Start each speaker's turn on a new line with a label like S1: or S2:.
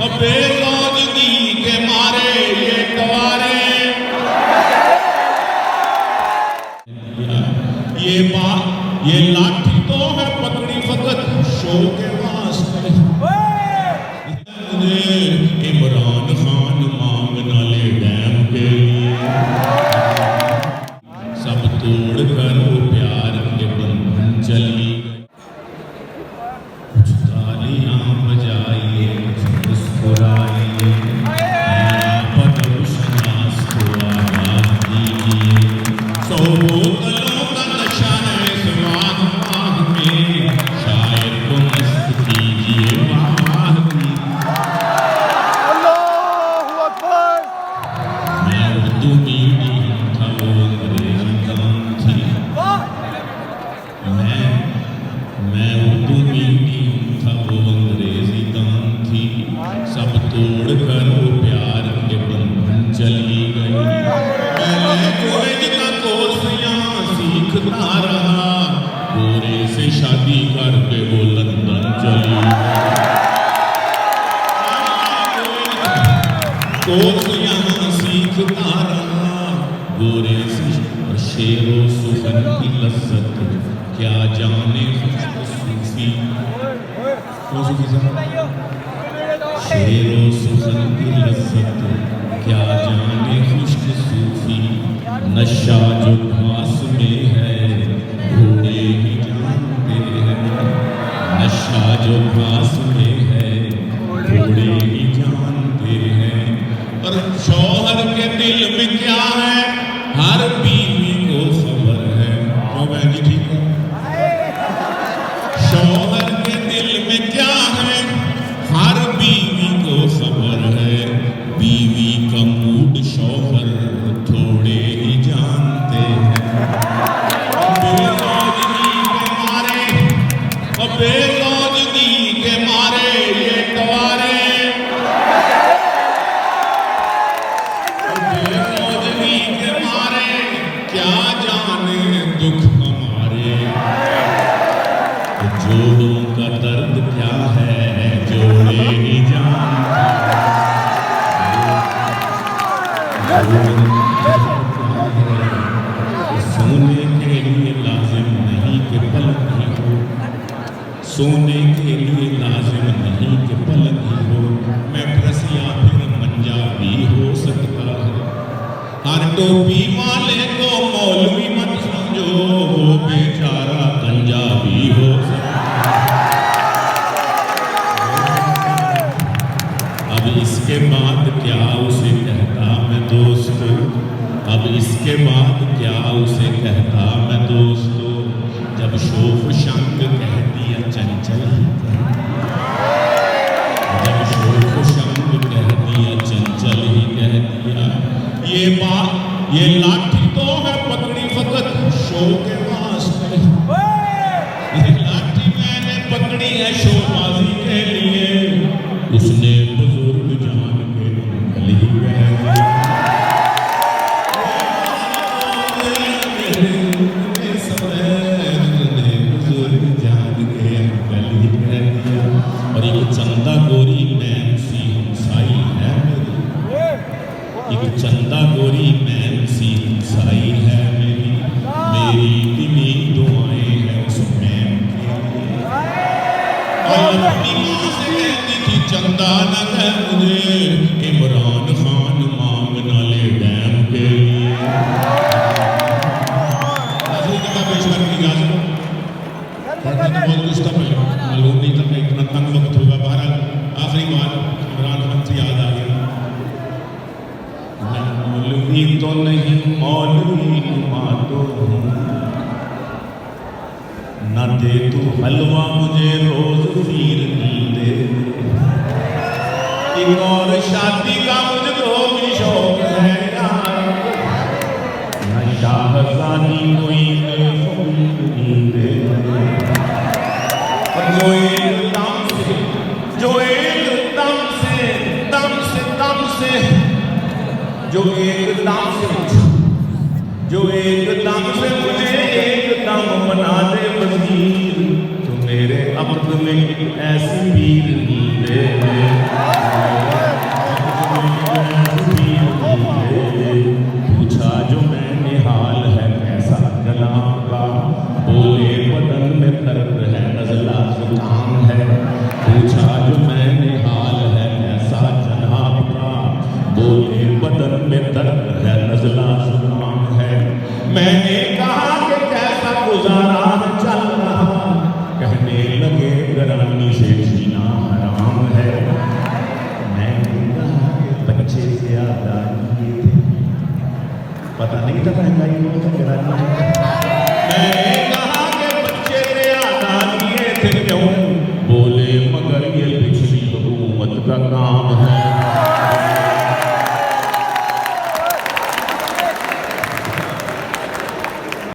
S1: बेलौजगी के मारे ये कवारे, ये लाठी तो है पकड़ी फकत शो के वास्ते। मुझे इमरान खान मांगना ले डैम के लिए, सब तोड़ कर वो प्यार के बंधन चली। कुछ तालियां बजाइए, कुछ मुस्कुराइए, पदशनास को आवाज दीजिए। सौ बोतलों का नशा है स्वाद वाह में, शायर को मस्त कीजिए वाह
S2: अल्लाहू अकबर।
S1: मैं उर्दू मीडियम था वो अंग्रेजी काम थी। मैं उर्दू मीडियम था वो अंग्रेजी काम थी। सब तोड़ कर वो प्यार के बंधन चली गई। मैंने कॉलेज का कोर्स यहाँ सीखता रहा, गोरे से शादी करके वो लंदन चली गई। कोर्स यहाँ सीखता रहा, गोरे से शेरो सुखन की लज्जत क्या जाने खुश्क सूफी। शेरो सुखन की लज्जत क्या जाने खुश्क सूफी। नशा जो घास में है घोड़े ही जानते हैं, नशा जो घास में है घोड़े ही जानते हैं। और शौहर के दिल में क्या है हर बीवी को खबर है। क्यों बहन जी ठीक है? शौहर के दिल में क्या है हर बीवी को खबर है। बीवी का मूड शौहर थोड़े ही जानते हैं। बेलौजगी के मारे, बेलौजगी के मारे ये कवारे, बेलौजगी के मारे क्या जाने दुख हमारे। जोड़ों का दर्द क्या है जोड़े ही जानते। सोने के लिए लाजिम नहीं कि पलक ही हो, सोने के लिए लाजिम नहीं कि पलक ही हो। मैं प्रस या फिर पंजाबी हो सकता है। हर टोपी वाले को मौलवी मत समझो, वो बेचारा पंजाबी हो सकता है। अब इसके बाद क्या उसे कहता मैं दोस्त, अब इसके बाद क्या उसे कहता मैं दोस्त। जब शोफ शंग कह दिया चंचल ही कह, जब शोफ शंग कह दिया चंचल ही कह दिया। ये लाठी तो है पकड़ी फकत शो के वास्ते। ये लाठी मैंने पकड़ी है शोबाजी के लिए, उसने बुजुर्ग जान के गली कह दिया। बुजुर्ग जान के गली कह दिया। और एक चंदा गोरी मैम सी हमसाई है मेरी, एक चंदा गोरी मैम सी हमसाई है मेरी। मेरी दिली दुआएं हैं उस मैम के लिए। और अपनी माँ से कहती थी चंदा न कह मुझे, इमरान खान मांगना ले डैम के लिए। पेश करने की इजाजत बहुत कुछ था, मालूम नहीं था मैं इतना तंग वक्त होगा। बहरहाल आखिरी बात इमरान खान से याद आ गया। मैं मौलवी तो नहीं मौलवी नुमा तो हूँ, न दे तू हलवा मुझे रोज खीर नींदे। एक और शादी का मुझको भी शौक है यार, न शाहजादी कोई नींदे। जो एकदम से जो एकदम से दम से दम से जो एकदम से जो एकदम से मुझे एकदम बना दे वजीर। तो मेरे अब्द में एक ऐसी पीर नींदे काम है। पूछा जो मैंने हाल है कैसा जनाब का, बोले बदन में दर्द है नज़ला जुकाम है। मैंने कहा कि कैसा गुजारा चल रहा, कहने लगे गरानी से जीना हराम है। मैंने कहा कि बच्चे ज्यादा किए थे, पता नहीं था महंगाई में तो गरानी। मैंने कहा कि बच्चे ज्यादा किए थे क्यों, बोले मगर ये पिछली हुकूमत का काम